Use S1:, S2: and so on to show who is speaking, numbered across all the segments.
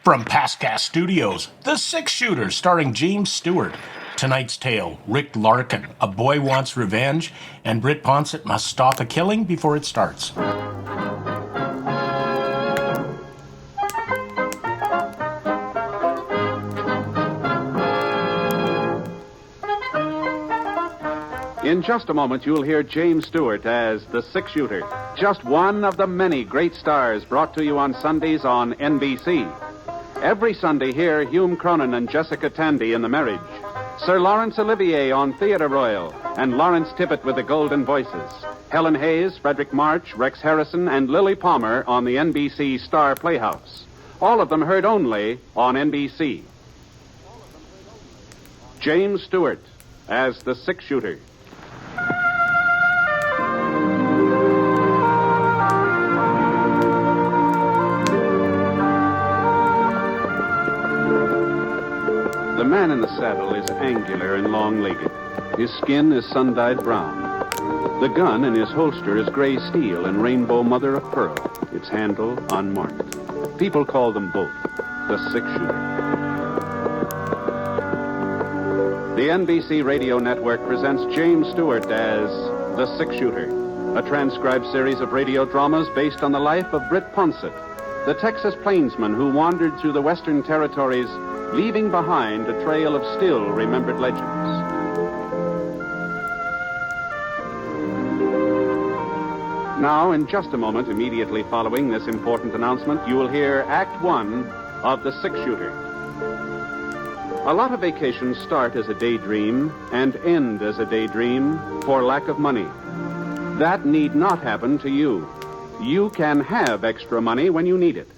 S1: From PastCast Studios, The Six Shooter, starring James Stewart. Tonight's tale, Rink Larkin, a boy wants revenge, and Britt Ponset must stop a killing before it starts.
S2: In just a moment, you'll hear James Stewart as the Six Shooter, just one of the many great stars brought to you on Sundays on NBC. Every Sunday, hear Hume Cronin and Jessica Tandy in The Marriage, Sir Laurence Olivier on Theatre Royal, and Lawrence Tippett with the Golden Voices, Helen Hayes, Frederick March, Rex Harrison, and Lily Palmer on the NBC Star Playhouse. All of them heard only on NBC. James Stewart as the Six Shooter. The man in the saddle is angular and long-legged. His skin is sun-dyed brown. The gun in his holster is gray steel and rainbow mother of pearl, its handle unmarked. People call them both the Six Shooter. The NBC Radio Network presents James Stewart as the Six Shooter, a transcribed series of radio dramas based on the life of Britt Ponset, the Texas plainsman who wandered through the Western Territories, leaving behind a trail of still-remembered legends. Now, in just a moment, immediately following this important announcement, you will hear Act One of The Six Shooter. A lot of vacations start as a daydream and end as a daydream for lack of money. That need not happen to you. You can have extra money when you need it.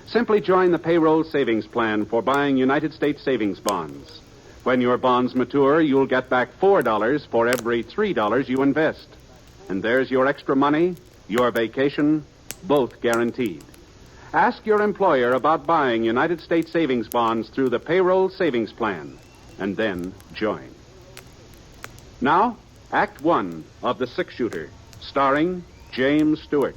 S2: Simply join the payroll savings plan for buying United States savings bonds. When your bonds mature, you'll get back $4 for every $3 you invest. And there's your extra money, your vacation, both guaranteed. Ask your employer about buying United States savings bonds through the payroll savings plan, and then join. Now, Act One of The Six Shooter, starring James Stewart.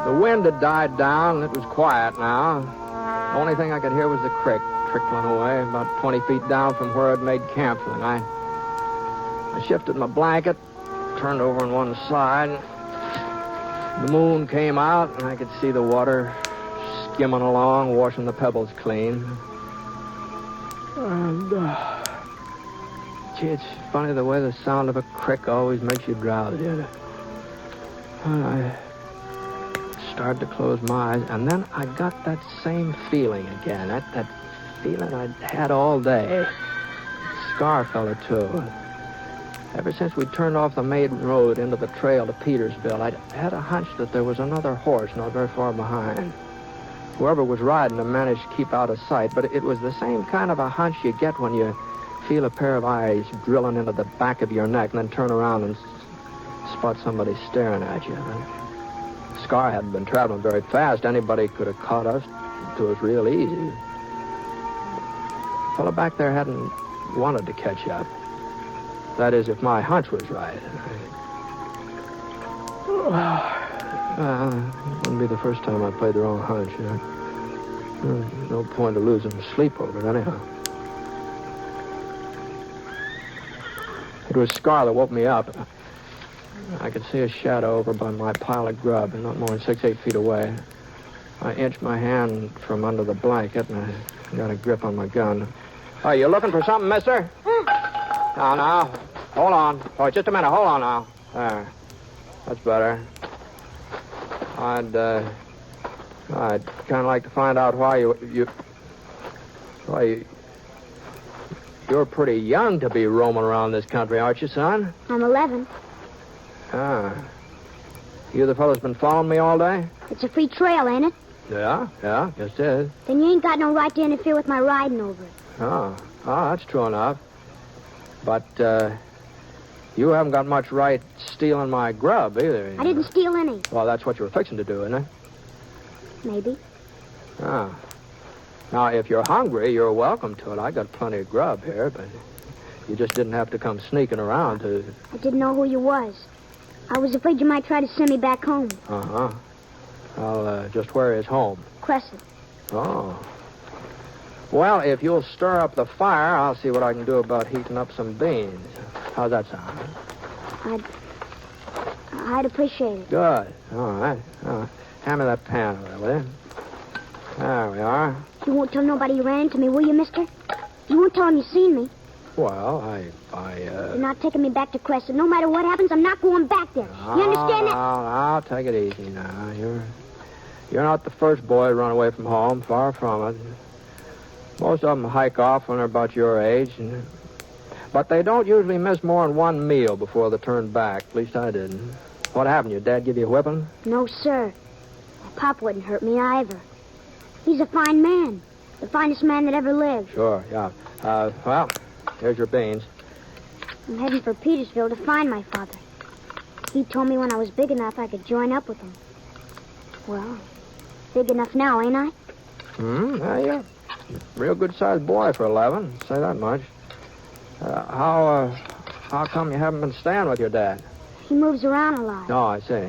S3: The wind had died down, and it was quiet now. The only thing I could hear was the creek trickling away about 20 feet down from where I'd made camp for the night. I shifted my blanket, turned over on one side. The moon came out, and I could see the water skimming along, washing the pebbles clean. And, gee, it's funny the way the sound of a creek always makes you drowsy. I started to close my eyes, and then I got that same feeling again, that feeling I'd had all day. Scar fella, too. Ever since we turned off the main road into the trail to Petersville, I'd had a hunch that there was another horse not very far behind. Whoever was riding him managed to keep out of sight, but it was the same kind of a hunch you get when you feel a pair of eyes drilling into the back of your neck and then turn around and spot somebody staring at you. Scar hadn't been traveling very fast. Anybody could have caught us to us real easy. The fellow back there hadn't wanted to catch up. That is, if my hunch was right. It wouldn't be the first time I played the wrong hunch. No point of losing sleep over it, anyhow. It was Scar that woke me up. I could see a shadow over by my pile of grub, not more than 6-8 feet away. I inched my hand from under the blanket, and I got a grip on my gun. Oh, you looking for something, mister? Now. Hold on. Oh, just a minute. Hold on now. There. That's better. I'd kind of like to find out why you're pretty young to be roaming around this country, aren't you, son?
S4: I'm 11.
S3: Ah. You the fellow's been following me all day?
S4: It's a free trail, ain't it?
S3: Yeah, yes it is.
S4: Then you ain't got no right to interfere with my riding over it.
S3: Oh, that's true enough. But, you haven't got much right stealing my grub, either.
S4: I didn't steal any.
S3: Well, that's what you were fixing to do, isn't it?
S4: Maybe.
S3: Ah. Now, if you're hungry, you're welcome to it. I got plenty of grub here, but you just didn't have to come sneaking around to...
S4: I didn't know who you was. I was afraid you might try to send me back home.
S3: Uh-huh. Well, just where is home?
S4: Crescent.
S3: Oh. Well, if you'll stir up the fire, I'll see what I can do about heating up some beans. How's that sound?
S4: I'd appreciate it.
S3: Good. All right. Hand me that pan over there, will you? There we are.
S4: You won't tell nobody you ran into me, will you, mister? You won't tell them you seen me.
S3: Well,
S4: You're not taking me back to Crescent. No matter what happens, I'm not going back there. You understand that?
S3: I'll take it easy now. You're not the first boy to run away from home. Far from it. Most of them hike off when they're about your age. But they don't usually miss more than one meal before they turn back. At least I didn't. What happened? Your dad give you a whipping?
S4: No, sir. My pop wouldn't hurt me either. He's a fine man. The finest man that ever lived.
S3: Sure, yeah. Well, here's your beans.
S4: I'm heading for Petersville to find my father. He told me when I was big enough I could join up with him. Well, big enough now, ain't I?
S3: Yeah, you're a real good-sized boy for 11. Say that much. How come you haven't been staying with your dad?
S4: He moves around a lot.
S3: Oh, I see.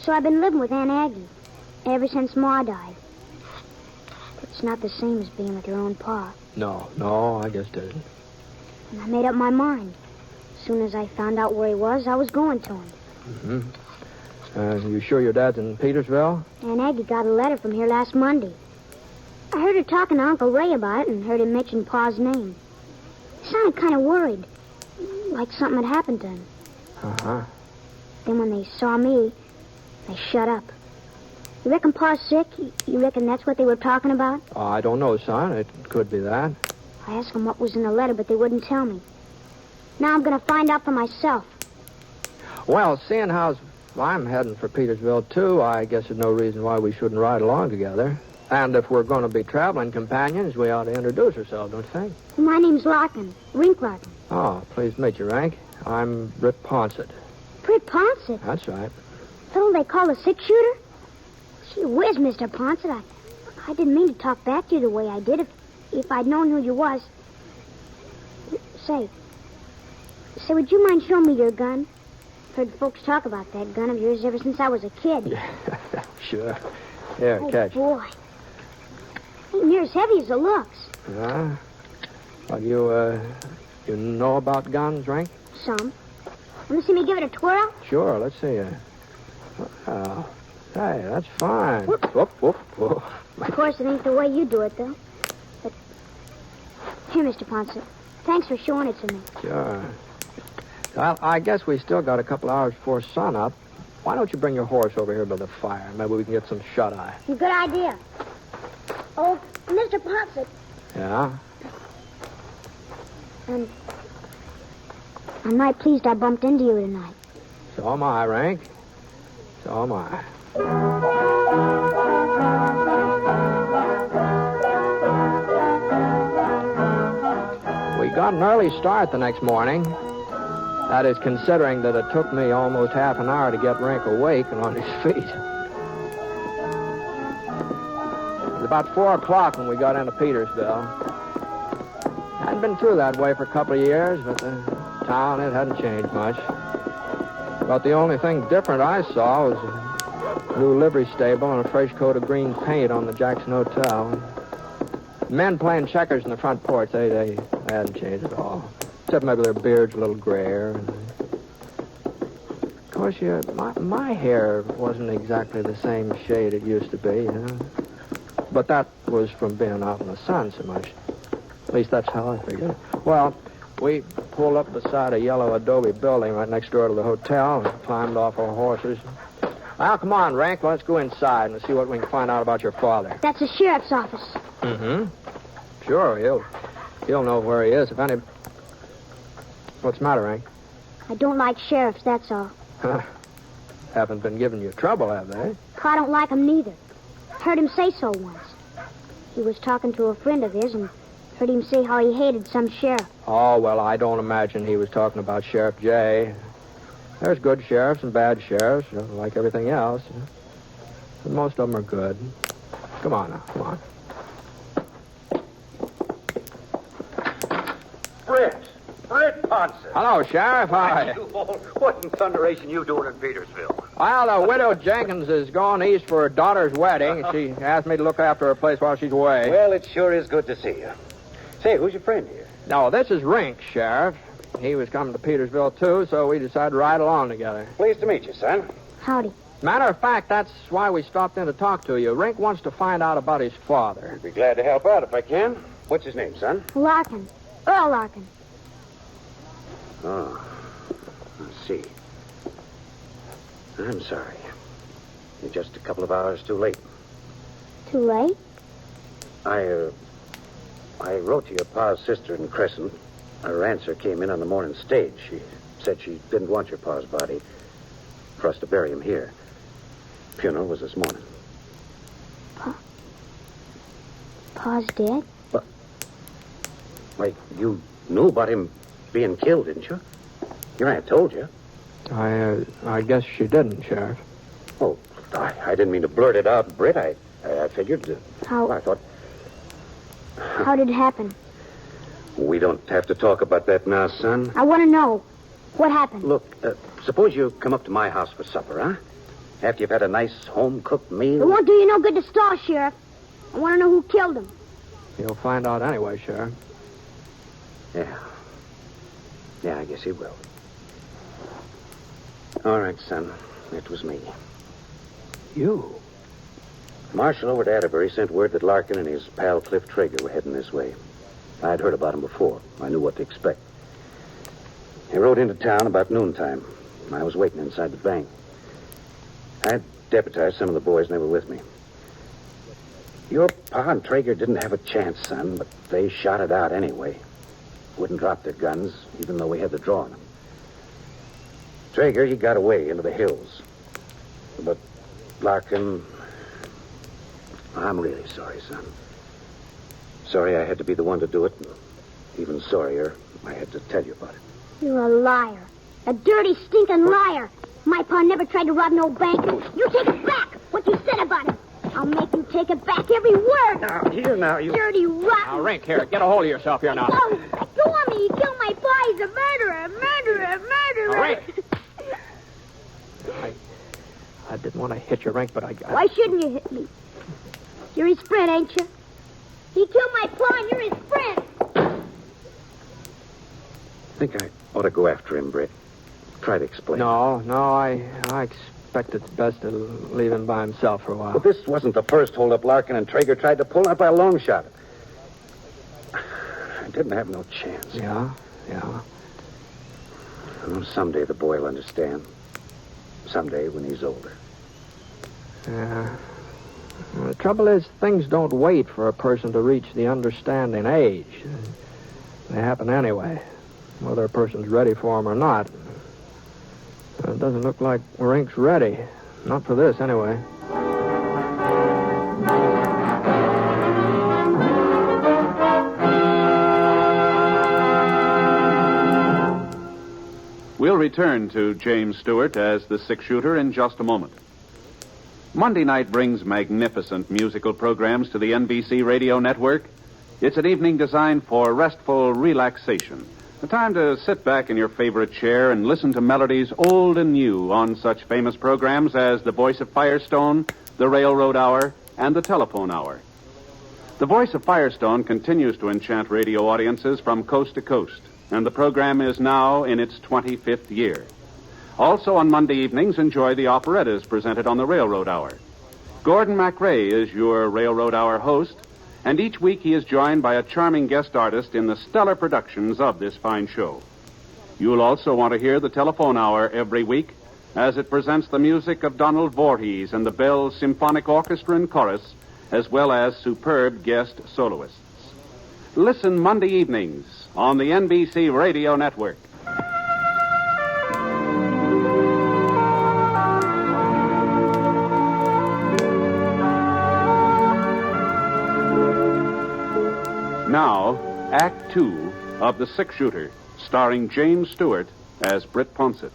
S4: So I've been living with Aunt Aggie ever since Ma died. It's not the same as being with your own pa.
S3: No, I guess it isn't.
S4: And I made up my mind. As soon as I found out where he was, I was going to him.
S3: You sure your dad's in Petersville?
S4: Aunt Aggie got a letter from here last Monday. I heard her talking to Uncle Ray about it and heard him mention Pa's name. He sounded kind of worried, like something had happened to him.
S3: Uh-huh.
S4: Then when they saw me, they shut up. You reckon Pa's sick? You reckon that's what they were talking about?
S3: I don't know, son. It could be that.
S4: I asked them what was in the letter, but they wouldn't tell me. Now I'm going to find out for myself.
S3: Well, seeing how I'm heading for Petersville, too, I guess there's no reason why we shouldn't ride along together. And if we're going to be traveling companions, we ought to introduce ourselves, don't you think?
S4: My name's Larkin. Rink Larkin.
S3: Oh, pleased to meet you, Rank. I'm Britt Ponset.
S4: Britt Ponset?
S3: That's right.
S4: Fellow they call a six-shooter? Gee whiz, Mr. Ponset. I didn't mean to talk back to you the way I did. If I'd known who you was... Say, would you mind showing me your gun? Heard folks talk about that gun of yours ever since I was a kid.
S3: Yeah, sure. Here,
S4: Oh,
S3: catch.
S4: Boy. Ain't near as heavy as it looks.
S3: Yeah? Well, you know about guns, Rank?
S4: Some. Want to see me give it a twirl?
S3: Sure, let's see. Oh, hey, that's fine. Whoop, whoop, whoop.
S4: Of course, it ain't the way you do it, though. But... Here, Mr. Ponset. Thanks for showing it to me.
S3: Sure. Well, I guess we still got a couple hours before sunup. Why don't you bring your horse over here by the fire? Maybe we can get some shut-eye.
S4: Good idea. Oh, Mr. Ponset.
S3: Yeah?
S4: I'm right pleased I bumped into you tonight.
S3: So am I, Rank. So am I. We got an early start the next morning. That is, considering that it took me almost half an hour to get Rink awake and on his feet. It was about 4 o'clock when we got into Petersville. Hadn't been through that way for a couple of years, but the town, it hadn't changed much. But the only thing different I saw was a new livery stable and a fresh coat of green paint on the Jackson Hotel. Men playing checkers in the front porch, they hadn't changed at all. Except maybe their beards a little grayer. Of course, my hair wasn't exactly the same shade it used to be, you know. But that was from being out in the sun so much. At least that's how I figured it. Well, we pulled up beside a yellow adobe building right next door to the hotel and climbed off our horses. Well, come on, Rank. Let's go inside and see what we can find out about your father.
S4: That's the sheriff's office.
S3: Mm-hmm. Sure, he'll know where he is if any... What's the matter, Rank?
S4: I don't like sheriffs, that's all.
S3: Haven't been giving you trouble, have they?
S4: I don't like him neither. Heard him say so once. He was talking to a friend of his and heard him say how he hated some sheriff.
S3: Oh, well, I don't imagine he was talking about Sheriff Jay. There's good sheriffs and bad sheriffs, like everything else. But most of them are good. Come on now, come on.
S5: Britt Ponset.
S3: Hello, Sheriff. Hi.
S5: What in thunderation you doing in Petersville?
S3: Well, the widow Jenkins is going east for her daughter's wedding. She asked me to look after her place while she's away.
S5: Well, it sure is good to see you. Say, who's your friend here?
S3: No, this is Rink, Sheriff. He was coming to Petersville, too, so we decided to ride along together.
S5: Pleased to meet you, son.
S4: Howdy.
S3: Matter of fact, that's why we stopped in to talk to you. Rink wants to find out about his father.
S5: I'd be glad to help out if I can. What's his name, son?
S4: Larkin. Earl Larkin.
S5: Oh, I see. I'm sorry. You're just a couple of hours too late.
S4: Too late?
S5: I wrote to your pa's sister in Crescent. Her answer came in on the morning stage. She said she didn't want your pa's body for us to bury him here. Funeral was this morning.
S4: Pa's dead?
S5: Wait, you knew about him being killed, didn't you? Your aunt told you.
S3: I guess she didn't, Sheriff.
S5: Oh, I didn't mean to blurt it out, Britt. I figured...
S4: How?
S5: I thought...
S4: How did it happen?
S5: We don't have to talk about that now, son.
S4: I want to know. What happened?
S5: Look, suppose you come up to my house for supper, huh? After you've had a nice home-cooked meal.
S4: It won't do you no good to stall, Sheriff. I want to know who killed him.
S3: You'll find out anyway, Sheriff.
S5: Yeah, I guess he will. All right, son. It was me.
S3: You?
S5: Marshal over at Atterbury sent word that Larkin and his pal Cliff Traeger were heading this way. I'd heard about him before. I knew what to expect. He rode into town about noontime. I was waiting inside the bank. I deputized some of the boys, and they were with me. Your pa and Traeger didn't have a chance, son, but they shot it out anyway. Wouldn't drop their guns, even though we had the draw on them. Traeger, he got away into the hills. But Larkin... I'm really sorry, son. Sorry I had to be the one to do it. And even sorrier, I had to tell you about it.
S4: You're a liar. A dirty, stinking liar. My pa never tried to rob no bank. You take it back, what you said about him. I'll make you take it back, every word.
S5: Now, you...
S4: Dirty, rotten...
S3: Now, Rink, here, get a hold of yourself here now.
S4: No, let go of me. You killed my pa. He's a murderer.
S3: Now, Rink! I didn't want to hit you, Rink, but I...
S4: Why shouldn't you hit me? You're his friend, ain't you? He killed my pa, and you're his friend.
S5: I think I ought to go after him, Britt. Try to explain.
S3: No, I expect it's best to leave him by himself for a while.
S5: But this wasn't the first holdup Larkin and Traeger tried to pull, not by a long shot. I didn't have no chance.
S3: Yeah.
S5: Well, someday the boy will understand. Someday when he's older.
S3: Yeah. Well, the trouble is, things don't wait for a person to reach the understanding age. They happen anyway, whether a person's ready for them or not. It doesn't look like Rink's ready. Not for this, anyway.
S2: We'll return to James Stewart as the six-shooter in just a moment. Monday night brings magnificent musical programs to the NBC radio network. It's an evening designed for restful relaxation. A time to sit back in your favorite chair and listen to melodies old and new on such famous programs as The Voice of Firestone, The Railroad Hour, and The Telephone Hour. The Voice of Firestone continues to enchant radio audiences from coast to coast, and the program is now in its 25th year. Also on Monday evenings, enjoy the operettas presented on the Railroad Hour. Gordon MacRae is your Railroad Hour host, and each week he is joined by a charming guest artist in the stellar productions of this fine show. You'll also want to hear the Telephone Hour every week, as it presents the music of Donald Voorhees and the Bell Symphonic Orchestra and Chorus, as well as superb guest soloists. Listen Monday evenings on the NBC Radio Network. Now, Act Two of The Six-Shooter, starring James Stewart as Britt Ponset.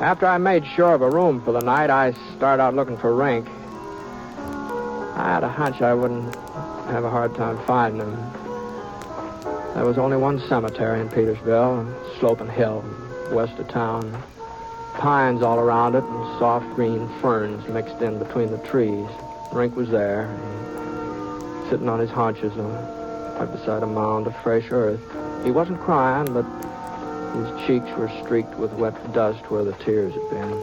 S3: After I made sure of a room for the night, I started out looking for Rink. I had a hunch I wouldn't have a hard time finding him. There was only one cemetery in Petersville, a sloping hill west of town. Pines all around it and soft green ferns mixed in between the trees. Rink was there, sitting on his haunches right beside a mound of fresh earth. He wasn't crying, but his cheeks were streaked with wet dust where the tears had been.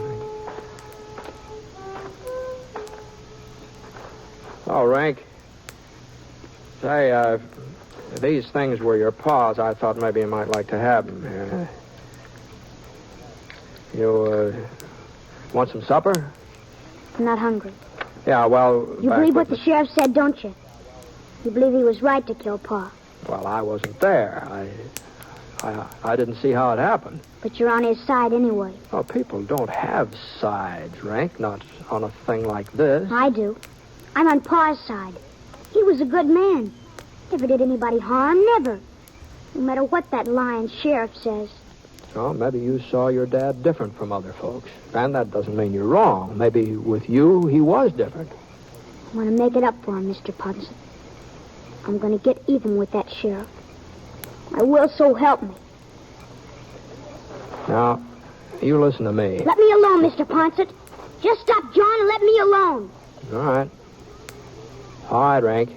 S3: Oh, Rink. Say, if these things were your paws, I thought maybe you might like to have them. You, want some supper?
S4: I'm not hungry.
S3: Yeah, well...
S4: You believe what the sheriff said, don't you? You believe he was right to kill Pa?
S3: Well, I wasn't there. I didn't see how it happened.
S4: But you're on his side anyway.
S3: Oh, people don't have sides, Rink, not on a thing like this.
S4: I do. I'm on Pa's side. He was a good man. Never did anybody harm, never. No matter what that lying sheriff says.
S3: Well, maybe you saw your dad different from other folks. And that doesn't mean you're wrong. Maybe with you, he was different.
S4: I want to make it up for him, Mr. Ponset. I'm going to get even with that sheriff. I will, so help me.
S3: Now, you listen to me.
S4: Let me alone, Mr. Ponset. Just stop, John, and let me alone.
S3: All right. All right, Rink.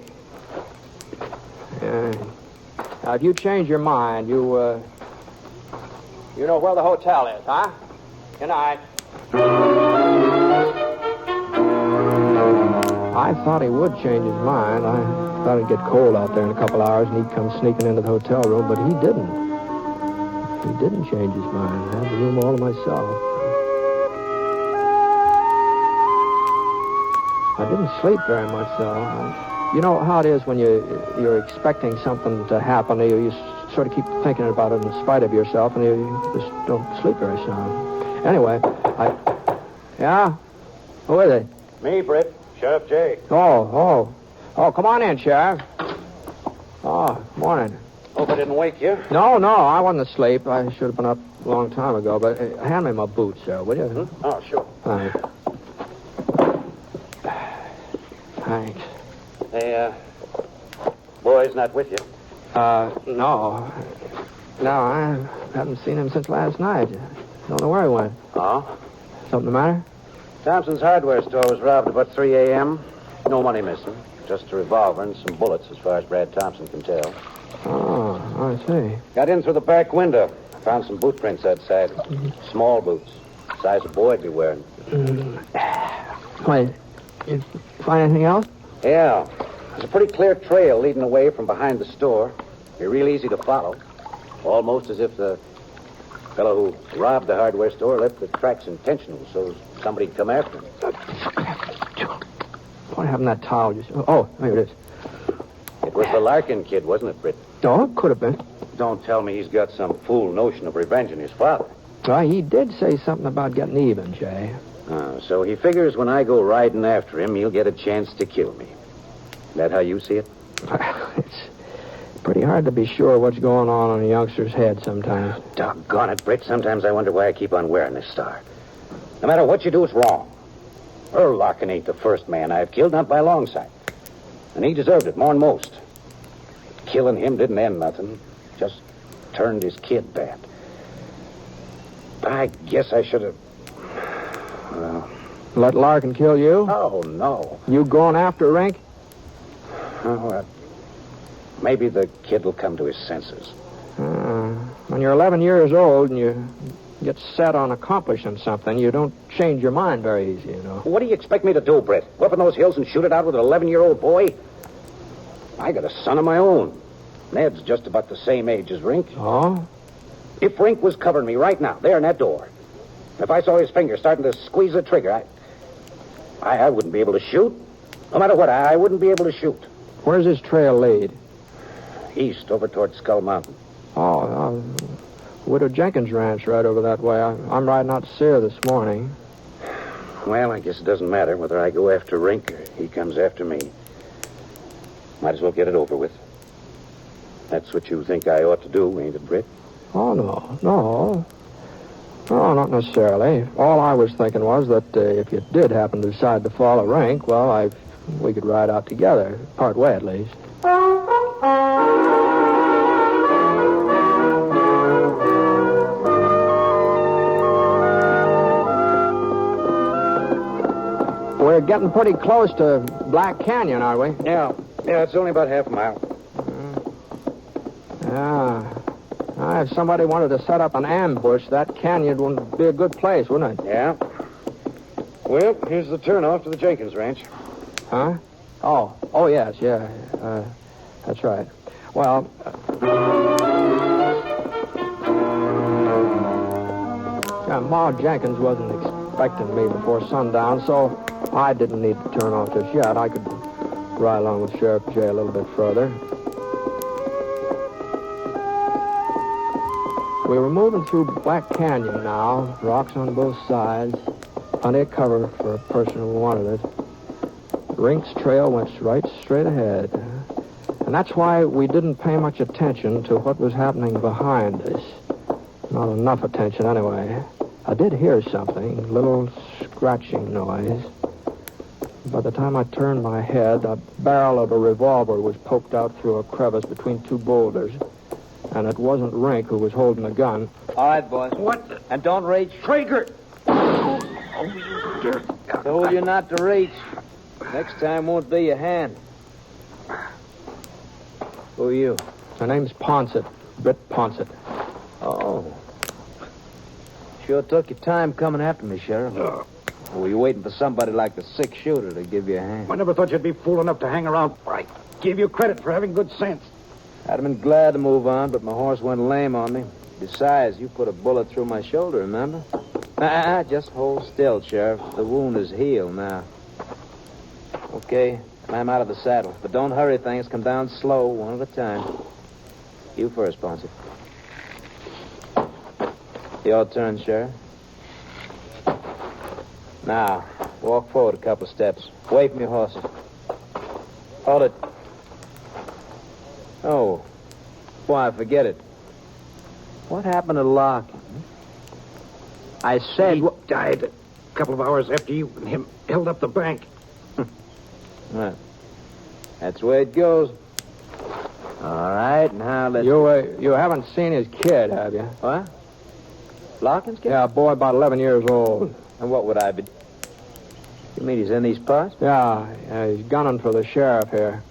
S3: Now, if you change your mind, you know where the hotel is, huh? Good night. I thought he would change his mind. I thought it'd get cold out there in a couple hours and he'd come sneaking into the hotel room, but he didn't. He didn't change his mind. I had the room all to myself. I didn't sleep very much, though. You know how it is when you're expecting something to happen. You sort of keep thinking about it in spite of yourself, and you just don't sleep very sound. Anyway, Yeah? Who is it?
S5: Me, Britt. Sheriff Jay.
S3: Oh, come on in, Sheriff. Oh, morning.
S5: Hope I didn't wake you.
S3: No, I wasn't asleep. I should have been up a long time ago, but hand me my boots, sir, will you?
S5: Oh, sure.
S3: Thanks. Thanks.
S5: Hey, boy's not with you.
S3: No. No, I haven't seen him since last night. Don't know where he went.
S5: Oh?
S3: Something the matter?
S5: Thompson's hardware store was robbed about 3 a.m. No money missing. Just a revolver and some bullets, as far as Brad Thompson can tell.
S3: Oh, I see.
S5: Got in through the back window. Found some boot prints outside. Small boots. Size a boy'd be wearing.
S3: Wait, you find anything else?
S5: Yeah. There's a pretty clear trail leading away from behind the store. Be real easy to follow. Almost as if the fellow who robbed the hardware store left the tracks intentional, so somebody'd come after him.
S3: What happened to that towel? Oh, here it is.
S5: It was the Larkin kid, wasn't it, Britt?
S3: Oh, it could have been.
S5: Don't tell me he's got some fool notion of revenging his father.
S3: Well, he did say something about getting even, Jay.
S5: So he figures when I go riding after him, he'll get a chance to kill me. That how you see it?
S3: It's pretty hard to be sure what's going on in a youngster's head sometimes.
S5: Doggone it, Britt. Sometimes I wonder why I keep on wearing this star. No matter what you do, it's wrong. Earl Larkin ain't the first man I've killed, not by a long sight. And he deserved it more than most. Killing him didn't end nothing. Just turned his kid bad. I guess I should have... Well...
S3: Let Larkin kill you?
S5: Oh, no.
S3: You going after Rink?
S5: Oh, maybe the kid will come to his senses.
S3: When you're 11 years old and you get set on accomplishing something, you don't change your mind very easy, you know.
S5: What do you expect me to do, Britt? Go up in those hills and shoot it out with an 11-year-old boy? I got a son of my own. Ned's just about the same age as Rink.
S3: Oh?
S5: If Rink was covering me right now, there in that door, if I saw his finger starting to squeeze the trigger, I wouldn't be able to shoot. No matter what, I wouldn't be able to shoot.
S3: Where's this trail lead?
S5: East, over toward Skull Mountain.
S3: Oh, Widow Jenkins' ranch right over that way. I'm riding out to see her this morning.
S5: Well, I guess it doesn't matter whether I go after Rink or he comes after me. Might as well get it over with. That's what you think I ought to do, ain't it, Britt?
S3: Oh, no. No, not necessarily. All I was thinking was that if you did happen to decide to follow Rink, well, I've We could ride out together, part way at least. We're getting pretty close to Black Canyon, aren't we?
S5: Yeah, it's only about half a mile.
S3: Yeah. If somebody wanted to set up an ambush, that canyon would be a good place, wouldn't it?
S5: Yeah. Well, here's the turnoff to the Jenkins Ranch.
S3: Huh? Oh, yes, yeah. That's right. Well, Ma Jenkins wasn't expecting me before sundown, so I didn't need to turn off just yet. I could ride along with Sheriff J a little bit further. We were moving through Black Canyon now, rocks on both sides, plenty of cover for a person who wanted it. Rink's trail went right straight ahead. And that's why we didn't pay much attention to what was happening behind us. Not enough attention, anyway. I did hear something, a little scratching noise. By the time I turned my head, the barrel of a revolver was poked out through a crevice between two boulders. And it wasn't Rink who was holding the gun.
S6: All right, boys.
S5: What?
S6: And don't reach.
S5: Traeger!
S6: Told you not to reach. Next time won't be your hand. Who are you?
S3: Her name's Ponset. Britt Ponset.
S6: Oh. Sure took your time coming after me, Sheriff. Or were you waiting for somebody like the six-shooter to give you a hand?
S5: I never thought you'd be fool enough to hang around. I give you credit for having good sense.
S6: I'd have been glad to move on, but my horse went lame on me. Besides, you put a bullet through my shoulder, remember? Just hold still, Sheriff. The wound is healed now. Okay, climb out of the saddle. But don't hurry things. Come down slow, one at a time. You first, Ponset. Your turn, Sheriff. Now, walk forward a couple steps. Away from your horses. Hold it. Oh. Why, forget it. What happened to Larkin?
S5: I said... He died a couple of hours after you and him held up the bank.
S6: Well, that's the way it goes. All right, now let's...
S3: You haven't seen his kid, have you?
S6: What? Larkin's kid?
S3: Yeah, a boy about 11 years old.
S6: And what would I be... You mean he's in these parts?
S3: Yeah, he's gunning for the sheriff here.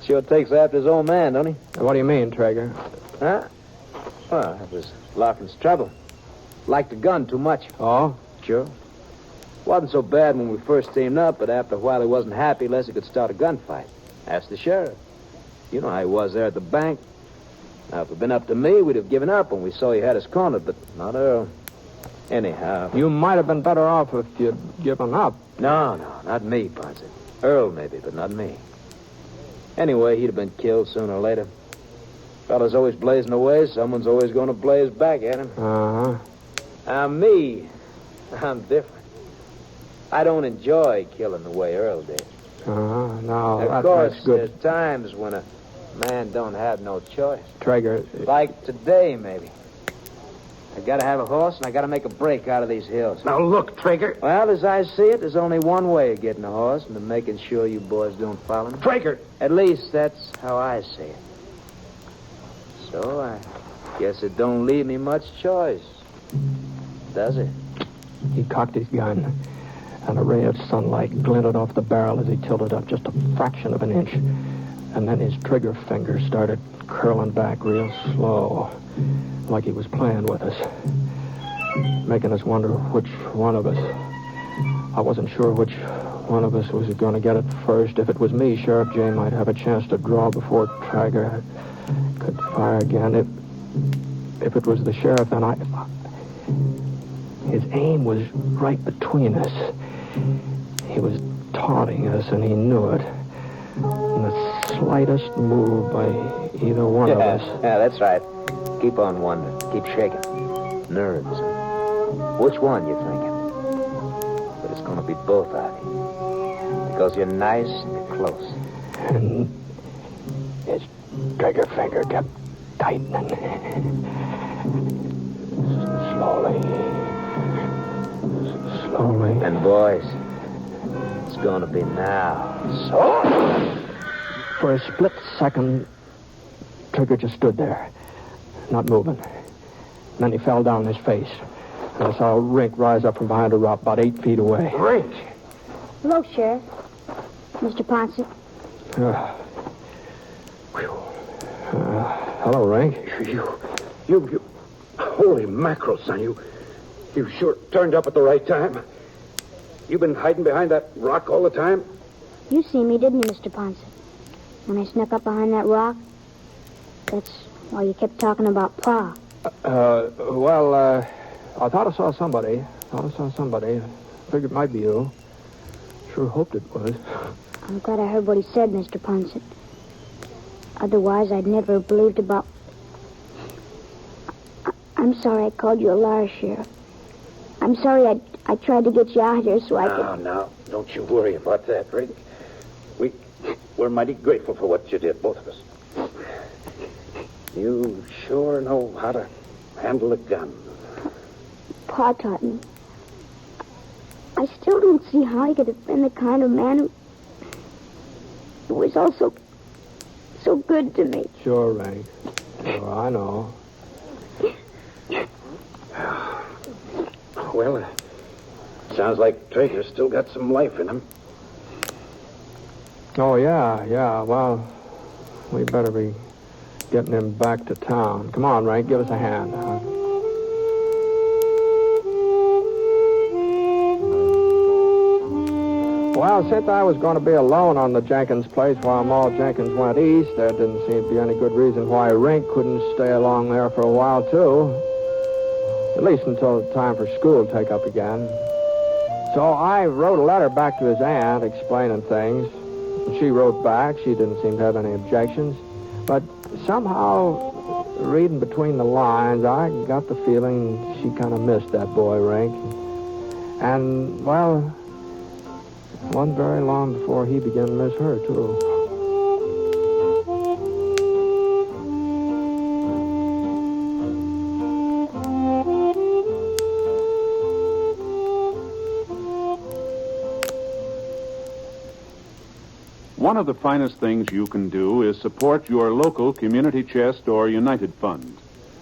S6: Sure takes after his old man, don't he?
S3: What do you mean, Traeger?
S6: Huh? Well, that was Larkin's trouble. Liked the gun too much.
S3: Oh?
S6: Sure. Wasn't so bad when we first teamed up, but after a while he wasn't happy unless he could start a gunfight. Ask the sheriff. You know how he was there at the bank. Now, if it had been up to me, we'd have given up when we saw he had us cornered, but not Earl. Anyhow...
S3: You might have been better off if you'd given up.
S6: No, not me, Ponset. Earl, maybe, but not me. Anyway, he'd have been killed sooner or later. Fella's always blazing away. Someone's always going to blaze back at him.
S3: Uh-huh.
S6: Now, me, I'm different. I don't enjoy killing the way Earl did.
S3: Uh-huh. No,
S6: Of course,
S3: that's good.
S6: there's times when a man don't have no choice.
S3: Traeger...
S6: Like today, maybe. I gotta have a horse, and I gotta make a break out of these hills.
S5: Now, look, Traeger.
S6: Well, as I see it, there's only one way of getting a horse, and to making sure you boys don't follow me.
S5: Traeger!
S6: At least that's how I see it. So I guess it don't leave me much choice, does it?
S3: He cocked his gun, and a ray of sunlight glinted off the barrel as he tilted up just a fraction of an inch. And then his trigger finger started curling back real slow, like he was playing with us, making us wonder which one of us. I wasn't sure which one of us was going to get it first. If it was me, Sheriff J might have a chance to draw before Traeger could fire again. If it was the sheriff, then his aim was right between us. He was taunting us, and he knew it. And the slightest move by either one of us.
S6: Yeah, that's right. Keep on wondering. Keep shaking. Nerves. Which one you thinking? But it's going to be both of you. Because you're nice and you're close.
S3: And his trigger finger kept tightening. Slowly.
S6: And boys, It's gonna be now. So?
S3: For a split second, Trigger just stood there, not moving. And then he fell down on his face. And I saw Rink rise up from behind a rock about 8 feet away.
S6: Rink!
S4: Hello, Sheriff. Mr. Ponset.
S3: Hello, Rink.
S5: You... Holy mackerel, son. You sure turned up at the right time. You've been hiding behind that rock all the time?
S4: You see me, didn't you, Mr. Ponset? When I snuck up behind that rock? That's why you kept talking about Pa.
S3: I thought I saw somebody. Figured it might be you. Sure hoped it was.
S4: I'm glad I heard what he said, Mr. Ponset. Otherwise, I'd never have believed about... I'm sorry I called you a liar, Sheriff. I'm sorry I tried to get you out here so I could...
S5: No, don't you worry about that, Rink. We're mighty grateful for what you did, both of us. You sure know how to handle a gun.
S4: Pa taught me. I still don't see how he could have been the kind of man who was also so good to me.
S3: Sure, Rink. Sure, I know.
S5: Well, sounds like Traeger's still got some life in him.
S3: Oh, yeah. Well, we better be getting him back to town. Come on, Rink, give us a hand. Well, since I was going to be alone on the Jenkins place while Maul Jenkins went east, there didn't seem to be any good reason why Rink couldn't stay along there for a while, too. At least until the time for school to take up again. So I wrote a letter back to his aunt explaining things. She wrote back. She didn't seem to have any objections. But somehow, reading between the lines, I got the feeling she kind of missed that boy, Rink. And, well, it wasn't very long before he began to miss her, too.
S2: One of the finest things you can do is support your local community chest or United Fund.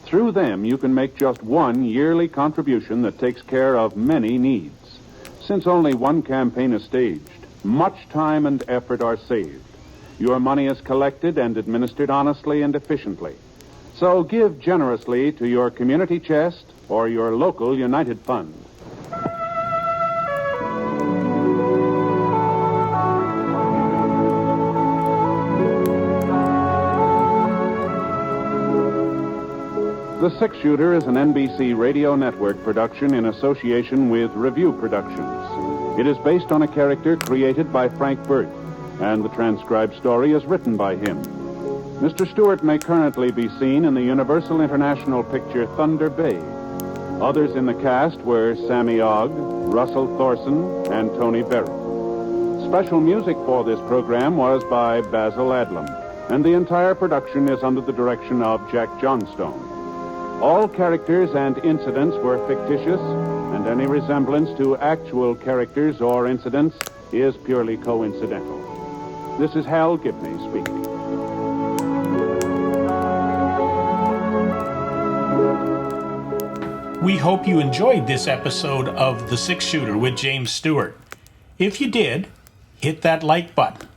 S2: Through them, you can make just one yearly contribution that takes care of many needs. Since only one campaign is staged, much time and effort are saved. Your money is collected and administered honestly and efficiently. So give generously to your community chest or your local United Fund. The Six Shooter is an NBC Radio Network production in association with Review Productions. It is based on a character created by Frank Burt, and the transcribed story is written by him. Mr. Stewart may currently be seen in the Universal International picture Thunder Bay. Others in the cast were Sammy Ogg, Russell Thorson, and Tony Berry. Special music for this program was by Basil Adlam, and the entire production is under the direction of Jack Johnstone. All characters and incidents were fictitious, and any resemblance to actual characters or incidents is purely coincidental. This is Hal Gibney speaking.
S1: We hope you enjoyed this episode of The Six Shooter with James Stewart. If you did, hit that like button.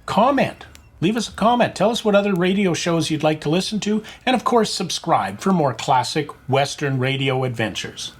S1: Comment. Leave us a comment. Tell us what other radio shows you'd like to listen to. And, of course, subscribe for more classic Western radio adventures.